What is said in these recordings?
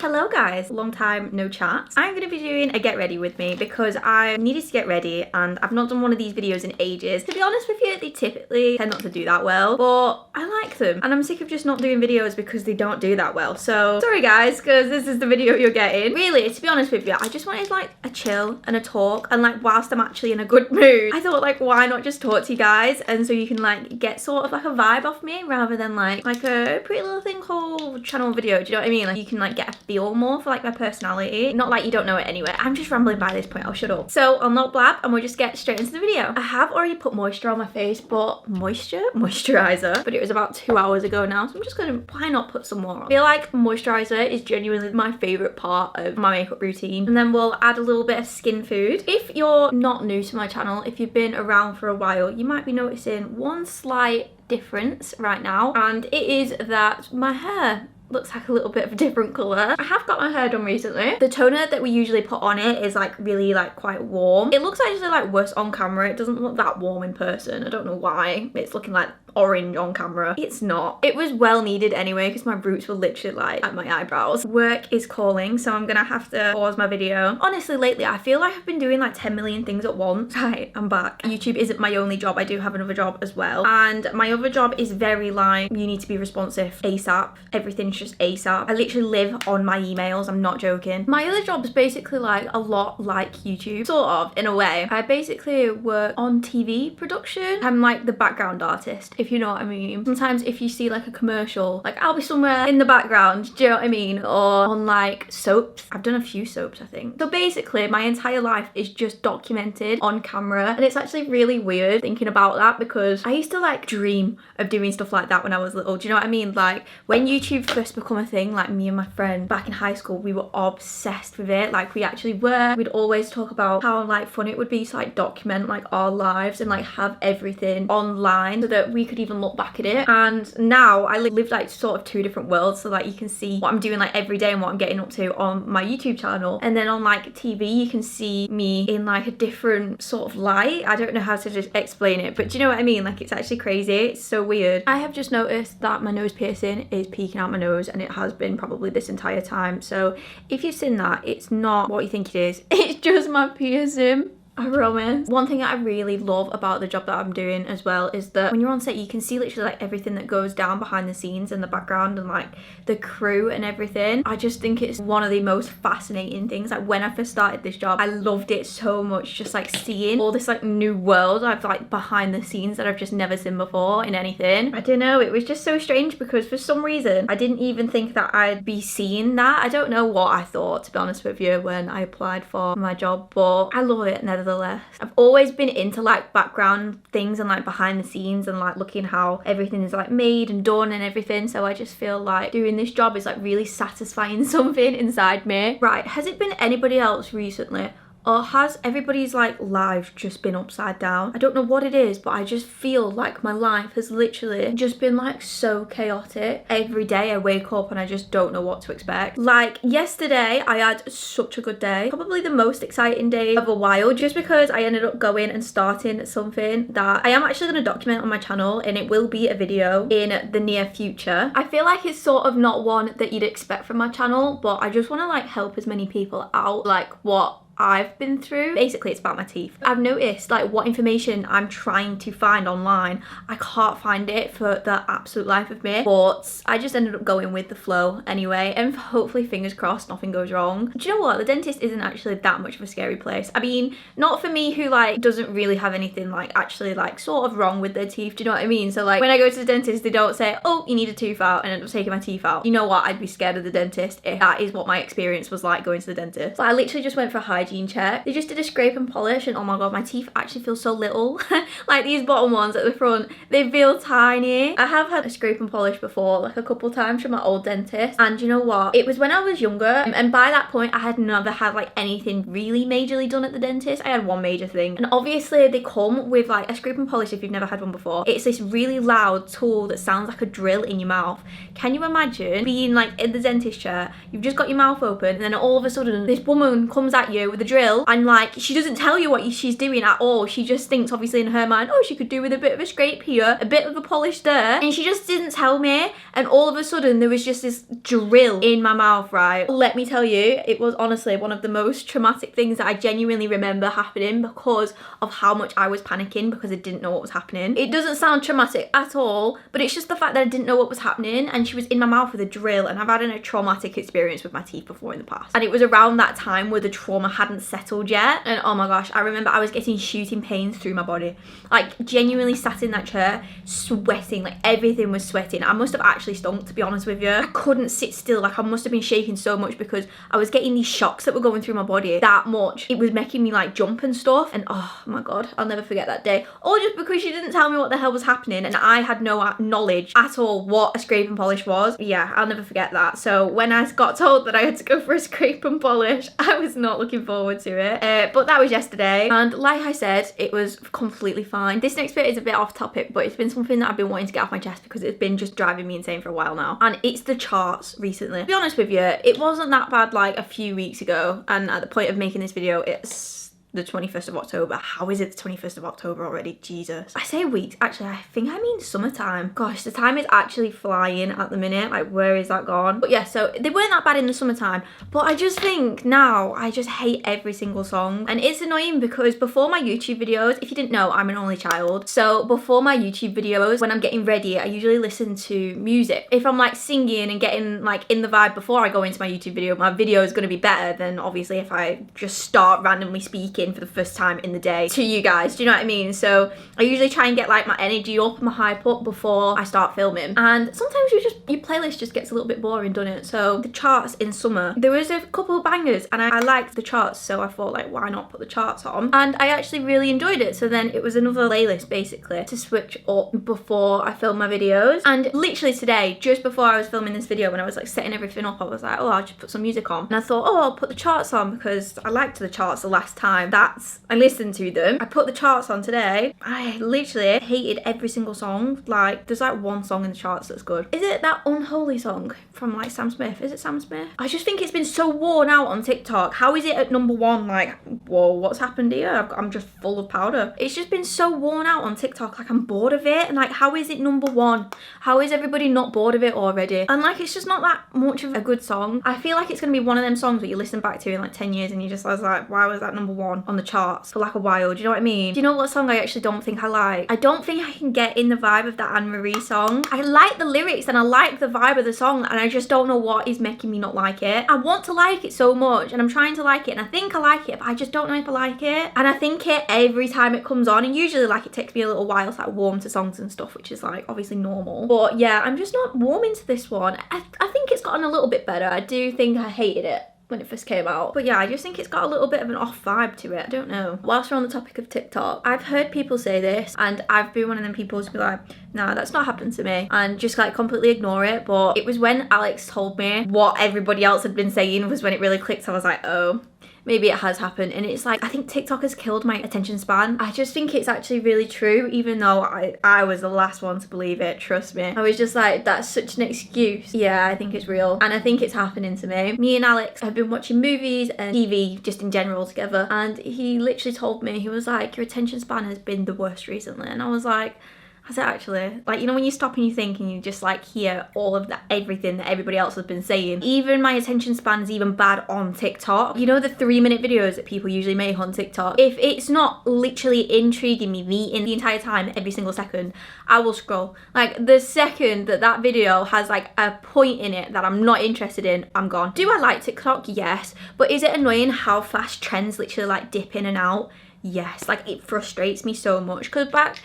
Hello guys, long time no chat. I'm going to be doing a get ready with me because I needed to get ready and I've not done one of these videos in ages. To be honest with you, they typically tend not to do that well, but I like them and I'm sick of just not doing videos because they don't do that well. So sorry guys, because this is the video you're getting. Really, to be honest with you, I just wanted like a chill and a talk, and like whilst I'm actually in a good mood, I thought like why not just talk to you guys, and so you can like get sort of like a vibe off me rather than like a pretty little thing called channel video. Do you know what I mean? Like you can like get a feel more for like my personality. Not like you don't know it anyway. I'm just rambling by this point. I'll shut up. So I'll not blab and we'll just get straight into the video. I have already put moisture on my face, but moisturizer, but it was about 2 hours ago now, so I'm just gonna, why not put some more on? I feel like moisturizer is genuinely my favorite part of my makeup routine. And then we'll add a little bit of skin food. If you're not new to my channel, if you've been around for a while, you might be noticing one slight difference right now, and it is that my hair looks like a little bit of a different colour. I have got my hair done recently. The toner that we usually put on it is like really like quite warm. It looks actually like worse on camera. It doesn't look that warm in person. I don't know why. It's looking like orange on camera. It's not. It was well needed anyway because my roots were literally like at my eyebrows. Work is calling, so I'm gonna have to pause my video. Honestly, lately I feel like I've been doing like 10 million things at once. Right, I'm back. YouTube isn't my only job. I do have another job as well, and my other job is very like you need to be responsive ASAP. Everything's just ASAP. I literally live on my emails. I'm not joking. My other job is basically like a lot like YouTube, sort of, in a way. I basically work on TV production. I'm like the background artist, if you know what I mean. Sometimes if you see like a commercial, like I'll be somewhere in the background, do you know what I mean? Or on like soaps. I've done a few soaps, I think. So basically my entire life is just documented on camera, and it's actually really weird thinking about that because I used to like dream of doing stuff like that when I was little. Do you know what I mean? Like when YouTube first became a thing, like me and my friend back in high school, we were obsessed with it. Like we actually were. We'd always talk about how like fun it would be to like document like our lives and like have everything online so that we could even look back at it. And now I live like sort of two different worlds, so like you can see what I'm doing like every day and what I'm getting up to on my YouTube channel, and then on like TV you can see me in like a different sort of light. I don't know how to just explain it, but do you know what I mean? Like it's actually crazy. It's so weird. I have just noticed that my nose piercing is peeking out my nose, and it has been probably this entire time. So if you've seen that, it's not what you think it is. It's just my piercing. I promise. One thing that I really love about the job that I'm doing as well is that when you're on set you can see literally like everything that goes down behind the scenes in the background and like the crew and everything. I just think it's one of the most fascinating things. Like when I first started this job, I loved it so much, just like seeing all this like new world I've like behind the scenes that I've just never seen before in anything. I don't know, it was just so strange because for some reason I didn't even think that I'd be seeing that. I don't know what I thought, to be honest with you, when I applied for my job, but I love it nevertheless. I've always been into like background things and like behind the scenes and like looking how everything is like made and done and everything, so I just feel like doing this job is like really satisfying something inside me. Right, has it been anybody else recently, or has everybody's like life just been upside down? I don't know what it is, but I just feel like my life has literally just been like so chaotic. Every day I wake up and I just don't know what to expect. Like yesterday I had such a good day, probably the most exciting day of a while, just because I ended up going and starting something that I am actually going to document on my channel, and it will be a video in the near future. I feel like it's sort of not one that you'd expect from my channel, but I just want to like help as many people out like what I've been through. Basically it's about my teeth. I've noticed like what information I'm trying to find online, I can't find it for the absolute life of me, but I just ended up going with the flow anyway, and hopefully fingers crossed nothing goes wrong. Do you know what, the dentist isn't actually that much of a scary place. I mean, not for me who like doesn't really have anything like actually like sort of wrong with their teeth, do you know what I mean? So like when I go to the dentist they don't say, oh you need a tooth out, and end up taking my teeth out. You know what, I'd be scared of the dentist if that is what my experience was like going to the dentist. So I literally just went for a hygiene check. They just did a scrape and polish, and oh my god, my teeth actually feel so little. Like these bottom ones at the front, they feel tiny. I have had a scrape and polish before, like a couple times from my old dentist, and you know what, it was when I was younger, and by that point I had never had like anything really majorly done at the dentist. I had one major thing, and obviously they come with like a scrape and polish. If you've never had one before, it's this really loud tool that sounds like a drill in your mouth. Can you imagine being like in the dentist chair, you've just got your mouth open, and then all of a sudden this woman comes at you with the drill, and like she doesn't tell you what she's doing at all. She just thinks obviously in her mind, oh, she could do with a bit of a scrape here, a bit of a polish there, and she just didn't tell me. And all of a sudden there was just this drill in my mouth, right? Let me tell you, it was honestly one of the most traumatic things that I genuinely remember happening because of how much I was panicking because I didn't know what was happening. It doesn't sound traumatic at all, but it's just the fact that I didn't know what was happening, and she was in my mouth with a drill, and I've had a traumatic experience with my teeth before in the past. And it was around that time where the trauma hadn't settled yet, and oh my gosh, I remember I was getting shooting pains through my body. Like genuinely sat in that chair sweating, like everything was sweating. I must have actually stunk, to be honest with you. I couldn't sit still, like I must have been shaking so much because I was getting these shocks that were going through my body that much. It was making me like jump and stuff, and oh my god, I'll never forget that day. All just because she didn't tell me what the hell was happening, and I had no knowledge at all what a scrape and polish was. Yeah, I'll never forget that. So when I got told that I had to go for a scrape and polish, I was not looking forward to it. But that was yesterday, and like I said, it was completely fine. This next bit is a bit off topic, but it's been something that I've been wanting to get off my chest because it's been just driving me insane for a while now, and it's the charts recently. To be honest with you, it wasn't that bad like a few weeks ago, and at the point of making this video, it's the 21st of October. How is it the 21st of October already? Jesus. I say weeks, actually I think I mean summertime. Gosh, the time is actually flying at the minute. Like where is that gone? But yeah, so they weren't that bad in the summertime, but I just think now I just hate every single song. And it's annoying because before my YouTube videos, if you didn't know, I'm an only child, so before my YouTube videos, when I'm getting ready, I usually listen to music. If I'm like singing and getting like in the vibe before I go into my YouTube video, my video is going to be better than obviously if I just start randomly speaking for the first time in the day to you guys. Do you know what I mean? So I usually try and get like my energy up, my hype up before I start filming. And sometimes your playlist just gets a little bit boring, doesn't it? So the charts in summer, there was a couple of bangers, and I liked the charts, so I thought like, why not put the charts on? And I actually really enjoyed it. So then it was another playlist basically to switch up before I film my videos. And literally today, just before I was filming this video, when I was like setting everything up, I was like, oh, I'll just put some music on. And I thought, oh, I'll put the charts on because I liked the charts the last time I listened to them. I put the charts on today. I literally hated every single song. Like there's like one song in the charts that's good. Is it that Unholy song from like Sam Smith? Is it Sam Smith? I just think it's been so worn out on TikTok. How is it at #1? Like, whoa, what's happened here? I'm just full of powder. It's just been so worn out on TikTok. Like I'm bored of it. And like, how is it #1? How is everybody not bored of it already? And like, it's just not that much of a good song. I feel like it's gonna be one of them songs that you listen back to in like 10 years and you just was like, why was that #1 on the charts for like a while? Do you know what I mean? Do you know what song I actually don't think I like? I don't think I can get in the vibe of that Anne Marie song. I like the lyrics and I like the vibe of the song, and I just don't know what is making me not like it. I want to like it so much, and I'm trying to like it, and I think I like it, but I just don't know if I like it. And I think it every time it comes on, and usually like it takes me a little while to like warm to songs and stuff, which is like obviously normal. But yeah, I'm just not warming to this one. I think it's gotten a little bit better. I do think I hated it when it first came out, but yeah, I just think it's got a little bit of an off vibe to it. I don't know. Whilst we're on the topic of TikTok, I've heard people say this, and I've been one of them people to be like, nah, that's not happened to me, and just like completely ignore it. But it was when Alex told me what everybody else had been saying was when it really clicked. I was like, oh, maybe it has happened. And it's like, I think TikTok has killed my attention span. I just think it's actually really true, even though I was the last one to believe it, trust me. I was just like, that's such an excuse. Yeah, I think it's real, and I think it's happening to me. Me and Alex have been watching movies and TV just in general together, and he literally told me, he was like, your attention span has been the worst recently. And I was like, has it actually? Like, you know when you stop and you think and you just like hear all of that, everything that everybody else has been saying. Even my attention span is even bad on TikTok. You know the 3-minute videos that people usually make on TikTok? If it's not literally intriguing me the entire time, every single second, I will scroll. Like the second that that video has like a point in it that I'm not interested in, I'm gone. Do I like TikTok? Yes. But is it annoying how fast trends literally like dip in and out? Yes, like it frustrates me so much, because back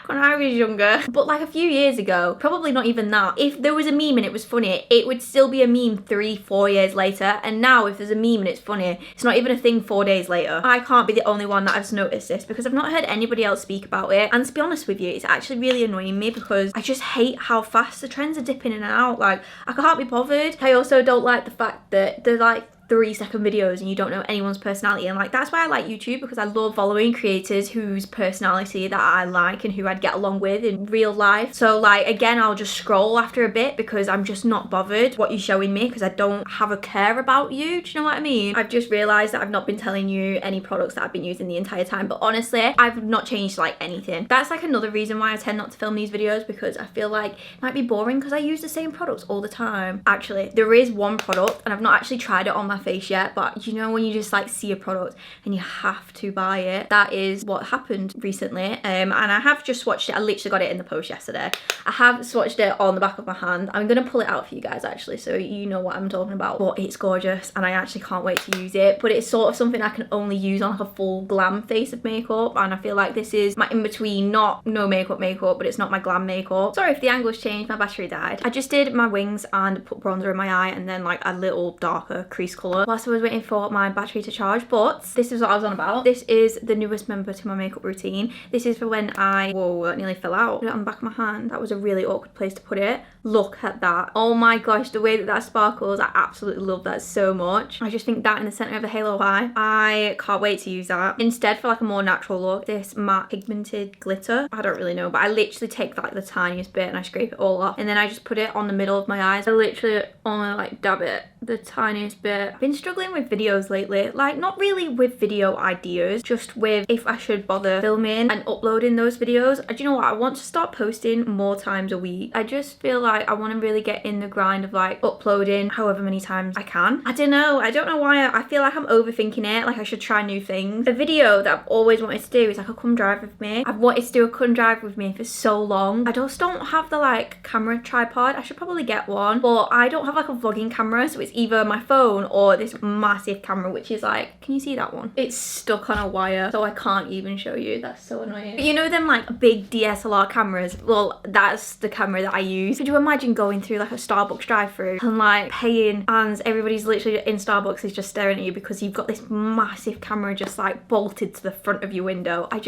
when I was younger, but like a few years ago, probably not even that, if there was a meme and it was funny, it would still be a meme 3-4 years later. And now if there's a meme and it's funny, it's not even a thing 4 days later. I can't be the only one that has noticed this, because I've not heard anybody else speak about it. And to be honest with you, it's actually really annoying me, because I just hate how fast the trends are dipping in and out. Like, I can't be bothered. I also don't like the fact that they're like 3-second videos and you don't know anyone's personality. And like, that's why I like YouTube, because I love following creators whose personality that I like and who I'd get along with in real life. So like, again, I'll just scroll after a bit because I'm just not bothered what you're showing me, because I don't have a care about you. Do you know what I mean? I've just realized that I've not been telling you any products that I've been using the entire time, but honestly, I've not changed like anything. That's like another reason why I tend not to film these videos, because I feel like it might be boring because I use the same products all the time. Actually, there is one product, and I've not actually tried it on my face yet, but you know when you just like see a product and you have to buy it, that is what happened recently. And I have just swatched it. I literally got it in the post yesterday. I have swatched it on the back of my hand. I'm gonna pull it out for you guys actually, so you know what I'm talking about. But it's gorgeous and I actually can't wait to use it. But it's sort of something I can only use on like a full glam face of makeup, and I feel like this is my in-between, not no makeup, but it's not my glam makeup. Sorry if the angle's changed, my battery died. I just did my wings and put bronzer in my eye and then like a little darker crease colour whilst I was waiting for my battery to charge. But this is what I was on about. This is the newest member to my makeup routine. This is for when whoa, that nearly fell out. Put it on the back of my hand. That was a really awkward place to put it. Look at that. Oh my gosh, the way that that sparkles, I absolutely love that so much. I just think that in the centre of the halo eye, I can't wait to use that. Instead, for like a more natural look, this matte pigmented glitter, I don't really know, but I literally take like the tiniest bit and I scrape it all off, and then I just put it on the middle of my eyes. I literally only like dab it the tiniest bit. I've been struggling with videos lately, like not really with video ideas, just with if I should bother filming and uploading those videos. Do you know what, I want to start posting more times a week. I just feel like I want to really get in the grind of like uploading however many times I can. I don't know why. I feel like I'm overthinking it, like I should try new things. A video that I've always wanted to do is like a come drive with me. I've wanted to do a come drive with me for so long. I just don't have the like camera tripod. I should probably get one, but I don't have like a vlogging camera, so it's either my phone or this massive camera, which is like, can you see that one? It's stuck on a wire, so I can't even show you. That's so annoying. But you know them like big DSLR cameras? Well, that's the camera that I use. Could you imagine going through like a Starbucks drive-through and like paying, and everybody's literally in Starbucks is just staring at you because you've got this massive camera just like bolted to the front of your window? I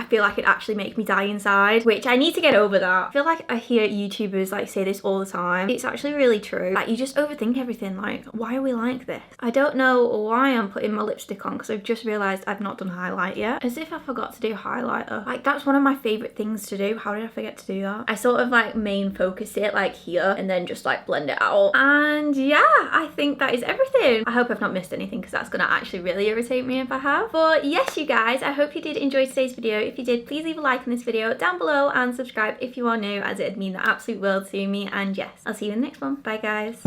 feel like it actually makes me die inside, which I need to get over that. I feel like I hear YouTubers like say this all the time. It's actually really true. Like, you just overthink everything. Like, why are we like this? I don't know why I'm putting my lipstick on, because I've just realised I've not done highlight yet. As if I forgot to do highlighter. Like, that's one of my favourite things to do. How did I forget to do that? I sort of like main focus it like here and then just like blend it out. And yeah, I think that is everything. I hope I've not missed anything, because that's gonna actually really irritate me if I have. But yes, you guys, I hope you did enjoy today's video. If you did, please leave a like on this video down below and subscribe if you are new, as it'd mean the absolute world to me. And yes, I'll see you in the next one. Bye guys.